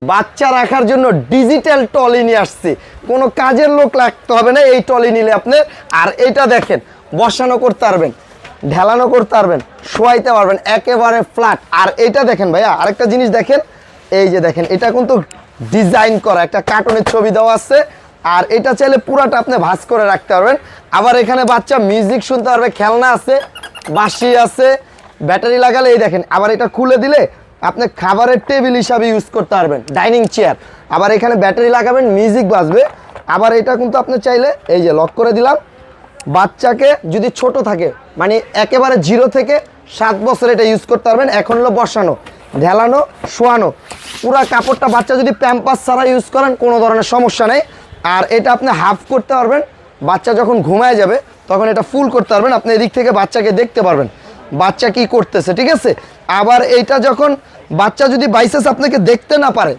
বাচ্চা রাখার জন্য ডিজিটাল টলি নিয়ে আসছি, কোনো কাজের লোক লাগতে হবে না এই টলি নিলে আপনি। আর এটা দেখেন, বসানো করতে পারবেন, ঢেলানো করতে পারবেন, শোয়াইতে পারবেন, একেবারে ফ্ল্যাট। আর এটা দেখেন ভাইয়া, আরেকটা জিনিস দেখেন, এই যে দেখেন, এটা কিন্তু ডিজাইন করা একটা কার্টুনের ছবি দেওয়া আছে। আর এটা চাইলে পুরাটা আপনি ভাঁজ করে রাখতে পারবেন। আবার এখানে বাচ্চা মিউজিক শুনতে পারবে, খেলনা আছে, বাঁশি আছে, ব্যাটারি লাগালে এই দেখেন। আবার এটা খুলে দিলে আপনি খাবারের টেবিল হিসাবে ইউজ করতে পারবেন, ডাইনিং চেয়ার। আবার এখানে ব্যাটারি লাগাবেন, মিউজিক বাজবে। আবার এটা কিন্তু আপনি চাইলে এই যে লক করে দিলাম, বাচ্চাকে যদি ছোট থাকে মানে একেবারে 0 থেকে 7 বছর এটা ইউজ করতে পারবেন। এখন হলো বসানো, ঢেলানো, শোয়ানো, পুরা কাপড়টা বাচ্চা যদি প্যাম্পাস ছাড়া ইউজ করেন কোনো ধরনের সমস্যা নেই। আর এটা আপনি হাফ করতে পারবেন, বাচ্চা যখন ঘুমায় যাবে তখন এটা ফুল করতে পারবেন। আপনি এদিক থেকে বাচ্চাকে দেখতে পারবেন বাচ্চা কি করতেছে, ঠিক আছে। আবার এইটা যখন বাচ্চা যদি বাইসেস আপনাকে দেখতে না পারে,